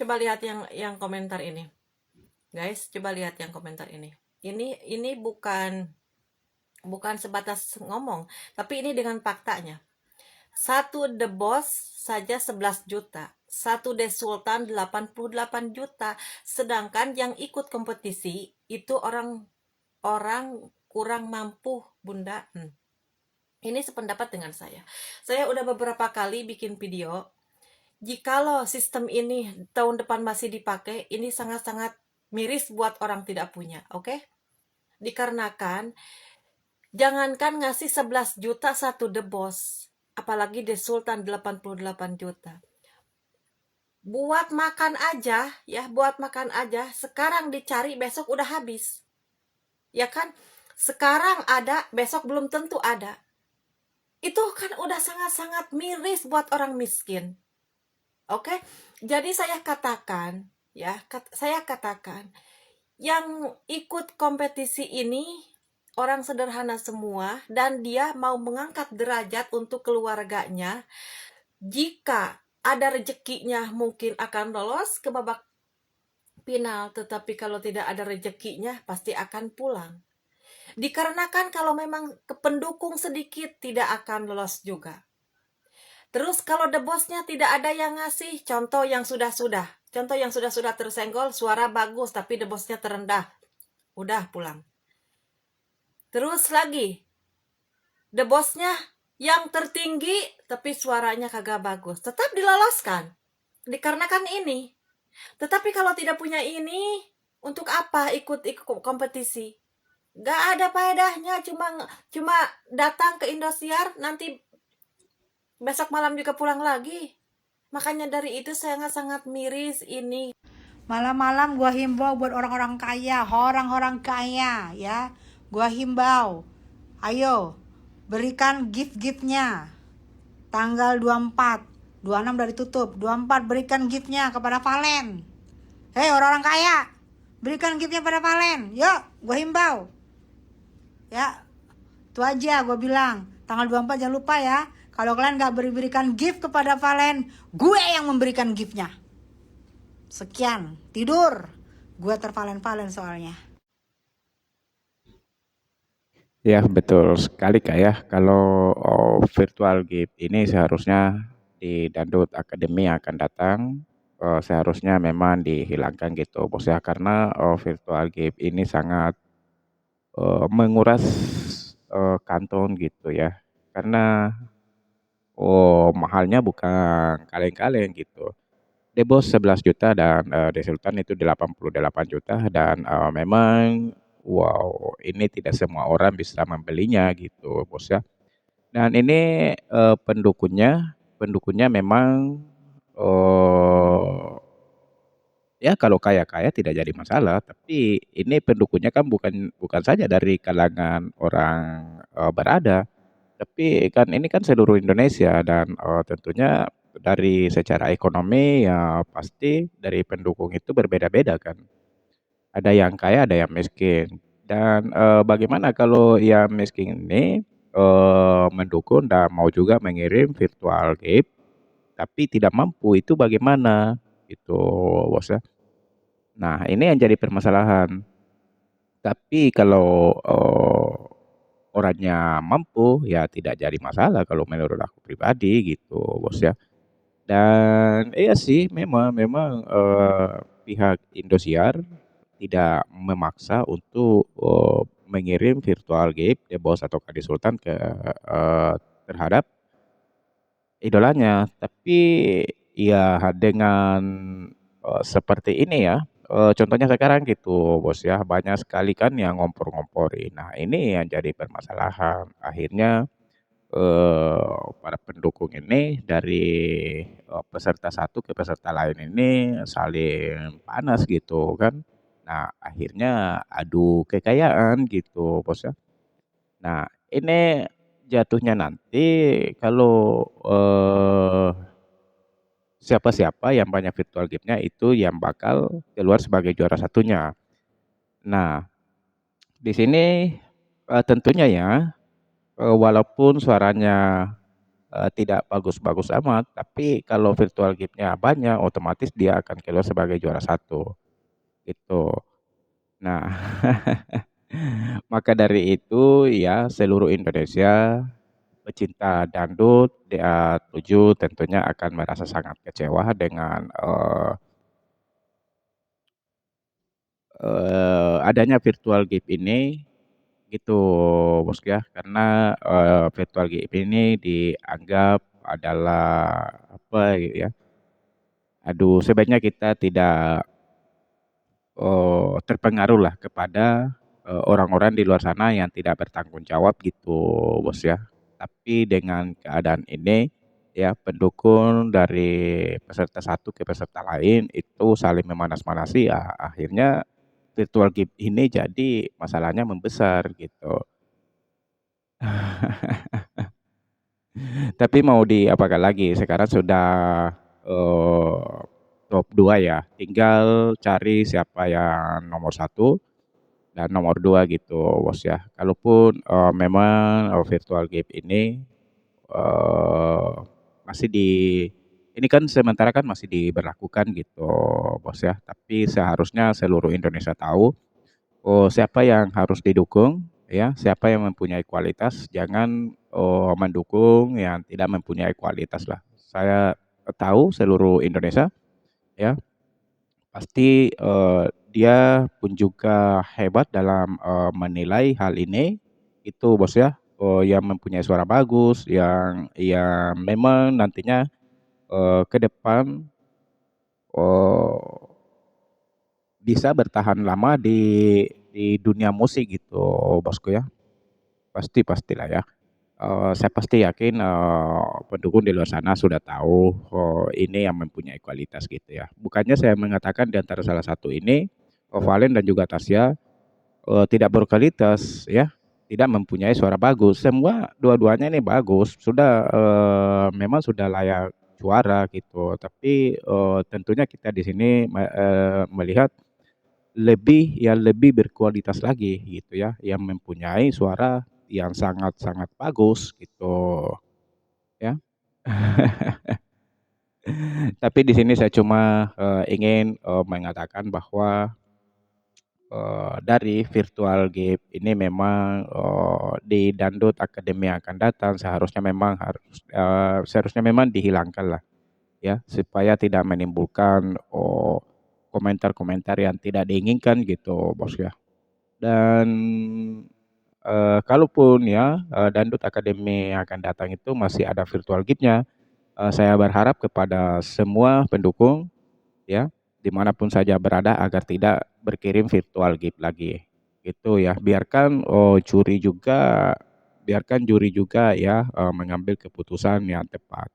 Coba lihat yang komentar ini. Guys, coba lihat yang komentar ini. Ini bukan sebatas ngomong, tapi ini dengan faktanya. Satu The Boss saja 11 juta. Satu The Sultan 88 juta. Sedangkan yang ikut kompetisi itu orang kurang mampu, Bunda. Ini sependapat dengan saya. Saya udah beberapa kali bikin video. Jikalau sistem ini tahun depan masih dipakai, ini sangat-sangat miris buat orang tidak punya, oke? Dikarenakan jangankan ngasih 11 juta satu The Boss, apalagi The Sultan 88 juta. Buat makan aja, ya, buat makan aja, sekarang dicari besok udah habis. Ya kan? Sekarang ada, besok belum tentu ada. Itu kan udah sangat-sangat miris buat orang miskin. Oke? Jadi saya katakan, ya, saya katakan yang ikut kompetisi ini orang sederhana semua dan dia mau mengangkat derajat untuk keluarganya. Jika ada rezekinya mungkin akan lolos ke babak final, tetapi kalau tidak ada rezekinya pasti akan pulang. Dikarenakan kalau memang pendukung sedikit tidak akan lolos juga. Terus kalau The Boss-nya tidak ada yang ngasih, contoh yang sudah-sudah tersenggol, suara bagus tapi The Boss-nya terendah, udah pulang. Terus lagi, The Boss-nya yang tertinggi tapi suaranya kagak bagus, tetap diloloskan. Dikarenakan ini. Tetapi kalau tidak punya ini, untuk apa ikut kompetisi? Gak ada faedahnya, cuma datang ke Indosiar, nanti besok malam juga pulang lagi. Makanya dari itu sangat-sangat miris ini. Malam-malam gua himbau buat orang-orang kaya ya. Gua himbau, ayo berikan gift-giftnya. Tanggal 24, 26 udah ditutup, 24 berikan giftnya kepada Valen. Hei orang-orang kaya, berikan giftnya pada Valen. Yuk, gua himbau. Ya, itu aja gua bilang. Tanggal 24 jangan lupa ya. Kalau kalian gak berikan gift kepada Valen, gue yang memberikan giftnya. Sekian, tidur. Gue tervalen-valen soalnya. Ya, betul sekali Kak ya. Kalau virtual game ini seharusnya di Dangdut Academy yang akan datang seharusnya memang dihilangkan gitu bos ya karena virtual game ini sangat menguras kantong gitu ya. Karena mahalnya bukan kaleng-kaleng gitu. Debos 11 juta dan Desultan itu 88 juta dan memang wow ini tidak semua orang bisa membelinya gitu bos ya. Dan ini pendukungnya memang ya kalau kaya-kaya tidak jadi masalah, tapi ini pendukungnya kan bukan bukan saja dari kalangan orang berada, tapi kan ini kan seluruh Indonesia dan tentunya dari secara ekonomi ya pasti dari pendukung itu berbeda-beda kan. Ada yang kaya, ada yang miskin. Dan bagaimana kalau yang miskin ini mendukung dan mau juga mengirim virtual gift tapi tidak mampu itu bagaimana? Itu bos ya. Nah, ini yang jadi permasalahan. Tapi kalau orangnya mampu, ya tidak jadi masalah kalau menurut aku pribadi gitu, bos ya. Dan iya sih, memang memang pihak Indosiar tidak memaksa untuk mengirim virtual gift The Boss atau Kadi Sultan ke terhadap idolanya. Tapi ya dengan seperti ini ya, contohnya sekarang gitu bos ya, banyak sekali kan yang ngompor-ngomporin. Nah ini yang jadi permasalahan. Akhirnya para pendukung ini dari peserta satu ke peserta lain ini saling panas gitu kan. Nah akhirnya adu kekayaan gitu bos ya. Nah ini jatuhnya nanti kalau siapa-siapa yang banyak virtual game-nya itu yang bakal keluar sebagai juara satunya. Nah, di sini tentunya ya, walaupun suaranya tidak bagus-bagus amat, tapi kalau virtual gift-nya banyak, otomatis dia akan keluar sebagai juara satu, gitu. Nah, maka dari itu ya seluruh Indonesia pecinta dangdut DA7 tentunya akan merasa sangat kecewa dengan adanya virtual gift ini gitu, Bosku ya. Karena virtual gift ini dianggap adalah apa ya? Aduh, sebaiknya kita tidak terpengaruh lah kepada orang-orang di luar sana yang tidak bertanggung jawab gitu, Bos ya. Tapi dengan keadaan ini ya pendukung dari peserta satu ke peserta lain itu saling memanas-manasi ya akhirnya virtual gift ini jadi masalahnya membesar gitu. Tapi mau diapakan lagi sekarang sudah top 2 ya. Tinggal cari siapa yang nomor satu dan nomor 2 gitu, Bos ya. Kalaupun memang virtual game ini eee, masih ini kan sementara kan masih diberlakukan gitu, Bos ya. Tapi seharusnya seluruh Indonesia tahu, oh siapa yang harus didukung ya, siapa yang mempunyai kualitas, jangan mendukung yang tidak mempunyai kualitas lah. Saya tahu seluruh Indonesia ya, pasti dia pun juga hebat dalam menilai hal ini, itu Bos ya, yang mempunyai suara bagus, yang memang nantinya ke depan eee, bisa bertahan lama di dunia musik gitu, Bosku ya. Pastilah ya. Saya pasti yakin pendukung di luar sana sudah tahu ini yang mempunyai kualitas gitu ya. Bukannya saya mengatakan di antara salah satu ini, Valen dan juga Tasya tidak berkualitas ya, tidak mempunyai suara bagus. Semua dua-duanya ini bagus, sudah memang sudah layak juara gitu. Tapi tentunya kita di sini melihat lebih berkualitas lagi gitu ya, yang mempunyai suara yang sangat-sangat bagus gitu ya. Tapi di sini saya cuma ingin mengatakan bahwa dari virtual gift ini memang di Dangdut Academy yang akan datang seharusnya memang dihilangkan lah ya, supaya tidak menimbulkan komentar-komentar yang tidak diinginkan gitu, Bos ya. Dan kalaupun ya Dangdut Academy yang akan datang itu masih ada virtual gift-nya, saya berharap kepada semua pendukung ya, dimanapun saja berada agar tidak berkirim virtual gift lagi, gitu ya. Biarkan juri juga ya, mengambil keputusan yang tepat,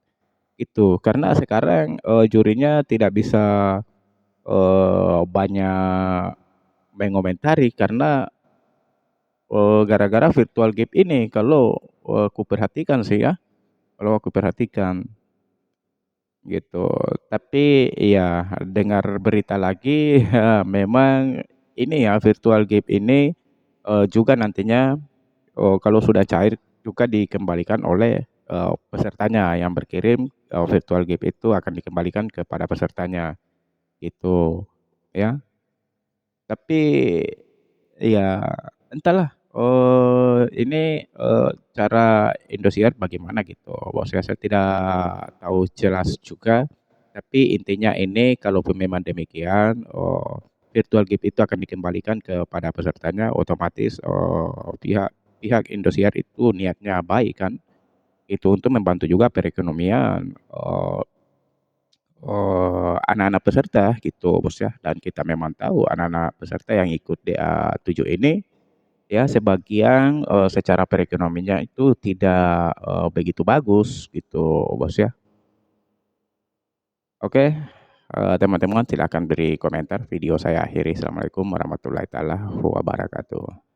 itu. Karena sekarang, jurinya tidak bisa, banyak mengomentari karena, gara-gara virtual gift ini kalau, kuperhatikan sih ya, kalau aku perhatikan. Gitu. Tapi iya dengar berita lagi ya memang ini ya virtual gift ini, juga nantinya, kalau sudah cair juga dikembalikan oleh pesertanya yang berkirim virtual gift itu akan dikembalikan kepada pesertanya, gitu ya. Tapi ya entahlah, ini cara Indosiar bagaimana gitu, Bos ya, saya tidak tahu jelas juga, tapi intinya ini kalaupun memang demikian, virtual gift itu akan dikembalikan kepada pesertanya, otomatis pihak pihak Indosiar itu niatnya baik kan, itu untuk membantu juga perekonomian anak-anak peserta gitu, Bos ya. Dan kita memang tahu anak-anak peserta yang ikut DA7 ini ya sebagian secara perekonomiannya itu tidak begitu bagus gitu, Bos ya. Oke, teman-teman silakan beri komentar, video saya akhiri. Assalamualaikum warahmatullahi taala wabarakatuh.